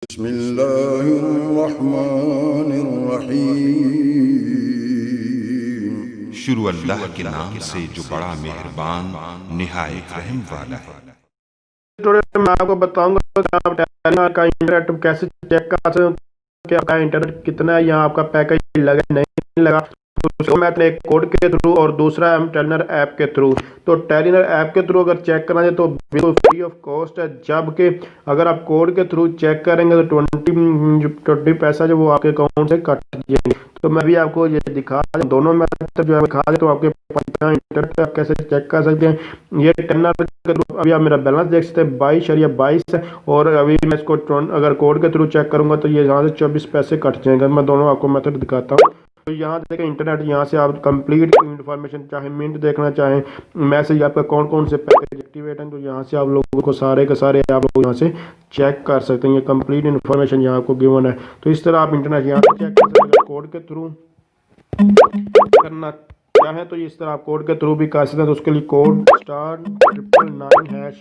बिस्मिल्लाहिर्रहमानिर्रहीम। शुरू अल्लाह के नाम से जो बड़ा मेहरबान निहायत रहम वाला है। ट्यूटोरियल में आपको बताऊंगा कि आप टेलीग्राम का इंटरनेट कैसे चेक कर सकते हो कि आपका इंटरनेट कितना है या आपका पैकेज लगा नहीं लगा। तो उसको मैं एक कोड के थ्रू और दूसरा हम टेलीनर ऐप के थ्रू। तो टेलीनर ऐप के थ्रू अगर चेक करना है तो बिल्कुल फ्री ऑफ कॉस्ट है, जबकि अगर आप कोड के थ्रू चेक करेंगे तो 20 पैसा जो वो आपके अकाउंट से कट जाएंगे। तो मैं भी आपको ये दिखा दोनों मेथड जो है दिखा दे, तो आपके इंटरनेट पे आप कैसे चेक कर सकते हैं। ये टेलीनर के थ्रू अभी आप मेरा बैलेंस देख सकते हैं 22.22 है, और अभी मैं इसको अगर कोड के थ्रू चेक करूंगा तो ये यहाँ से 24 पैसे कट जाएंगे। मैं दोनों आपको मेथड दिखाता हूँ। तो यहाँ देखें इंटरनेट, यहाँ से आप कंप्लीट इन्फॉर्मेशन चाहे मिनट देखना चाहें, मैसेज आपका कौन कौन से पैकेज एक्टिवेट हैं, तो यहाँ से आप लोगों को सारे के सारे आप लोग यहाँ से चेक कर सकते हैं। ये कंप्लीट इन्फॉर्मेशन यहाँ आपको गिवन है। तो इस तरह आप इंटरनेट यहाँ से चेक कर सकते हैं। कोड के थ्रू करना चाहें तो इस तरह आप कोड के थ्रू भी कर सकते हैं। तो उसके लिए कोड *999# है,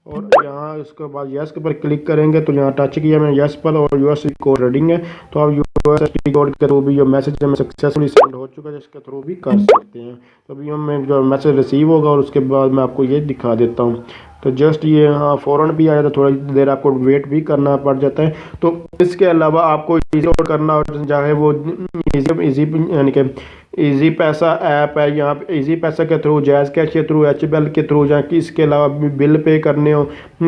और यहाँ इसके बाद यस के पर क्लिक करेंगे तो यहाँ टच किया मैंने यस पर, और यूएसबी कोड रीडिंग है, तो आप यूएसबी कोड के थ्रू भी जो मैसेज हमें सक्सेसफुली सेंड हो चुका है इसके थ्रू भी कर सकते हैं। तो अभी हमें जो मैसेज रिसीव होगा और उसके बाद मैं आपको ये दिखा देता हूँ। तो जस्ट ये यहाँ फ़ौरन भी आ जाता है, थोड़ी देर आपको वेट भी करना पड़ जाता है। तो इसके अलावा आपको इजी करना और चाहे वो इजी यानी कि इजी पैसा ऐप है, यहाँ पे इजी पैसा के थ्रू, जैज़ कैश के थ्रू, HBL के थ्रू, या कि इसके अलावा बिल पे करने हो,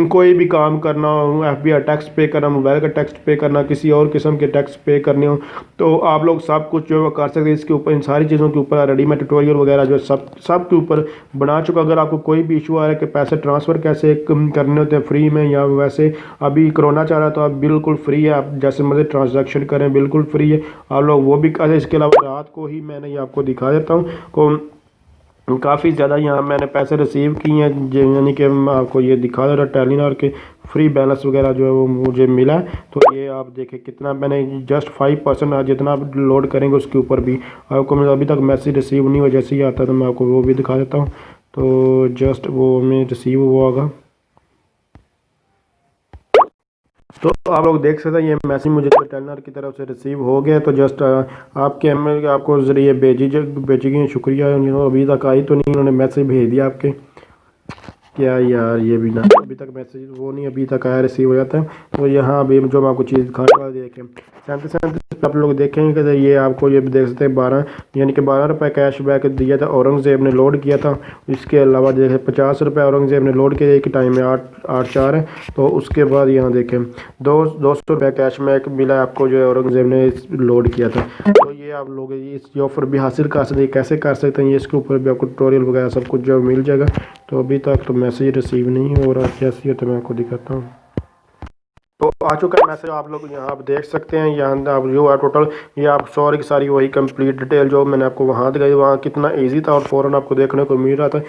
कोई भी काम करना हो, FBI टैक्स पे करना, मोबाइल का टैक्स पे करना, किसी और किस्म के टैक्स पे करने हो, तो आप लोग सब कुछ जो कर सकते हैं। इसके ऊपर इन सारी चीज़ों के ऊपर रेडीमेड ट्यूटोरियल वगैरह जो सब के ऊपर बना चुका। अगर आपको कोई भी इशू आ रहा है कि पैसे ट्रांसफ़र कैसे करने होते हैं फ्री में, या वैसे अभी कोरोना चल रहा है तो आप बिल्कुल फ्री है, आप जैसे मर्जी ट्रांजैक्शन करें, बिल्कुल फ्री है, आप लोग वो भी करें। इसके अलावा रात को ही मैंने आपको दिखा देता हूँ को काफ़ी ज़्यादा यहाँ मैंने पैसे रिसीव किए हैं, यानी कि मैं आपको ये दिखा दे रहा टेलीनॉर के फ्री बैलेंस वगैरह जो है वो मुझे मिला। तो ये आप देखें कितना मैंने जस्ट 5% जितना आप लोड करेंगे उसके ऊपर भी आपको अभी तक मैसेज रिसीव नहीं हुआ। जैसे ही आता है तो मैं आपको वो भी दिखा देता हूँ। तो जस्ट वो हमें रिसीव हुआ होगा, तो आप लोग देख सकते हैं ये मैसेज मुझे टेलीनॉर की तरफ से रिसीव हो गया। तो जस्ट आपके आपको ज़रिए भेजी गई, शुक्रिया। अभी तक आई तो नहीं, उन्होंने मैसेज भेज दिया आपके। क्या यार, ये भी ना अभी तक मैसेज वो नहीं अभी तक आया, रिसीव हो जाता है। तो यहाँ अभी जो मैं आपको चीज़ दिखाने वाला देखें 37 आप लोग देखेंगे कि ये आपको ये देख सकते हैं 12 यानी कि 12 रुपये कैश बैक दिया था, औरंगज़ेब ने लोड किया था। इसके अलावा देखें 50 रुपये औरंगज़ेब ने लोड किया, एक टाइम में 8-4 है। तो उसके बाद यहाँ देखें 200 रुपये कैश बैक मिला आपको जो औरंगज़ेब ने लोड किया था। तो ये आप लोग इस ऑफ़र भी हासिल कर सकते हैं, कैसे कर सकते हैं ये इसके ऊपर भी आपको ट्यूटोरियल वगैरह सब कुछ जो मिल जाएगा। तो अभी तक तो मैसेज रिसीव नहीं हो रहा, कैसी है तो मैं आपको दिखाता हूँ। तो आ चुका है मैसेज, आप लोग यहाँ आप देख सकते हैं। यहाँ आप जो है टोटल ये आप सारी की सारी वही कंप्लीट डिटेल जो मैंने आपको वहाँ दिखाई, वहाँ कितना इजी था और फ़ौरन आपको देखने को मिल रहा था।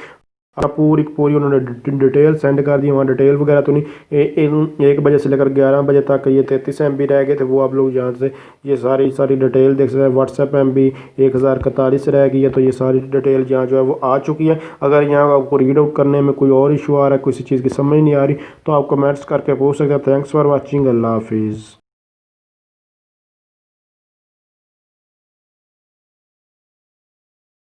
पूरी पूरी उन्होंने डिटेल सेंड कर दी। वहाँ डिटेल वगैरह तो नहीं, 1 बजे से लेकर 11 बजे तक ये 33 MB रह गए थे, वो आप लोग यहाँ से ये सारी डिटेल देख सकते हैं। व्हाट्सएप MB 1041 रह गई है, तो ये सारी डिटेल यहाँ जो है वो आ चुकी है। अगर यहाँ आपको रीड आउट करने में कोई और इशू आ रहा है, किसी चीज़ की समझ नहीं आ रही, तो आप कमेंट्स करके पूछ सकते हैं। थैंक्स फॉर वॉचिंग, अल्लाह हाफिज़।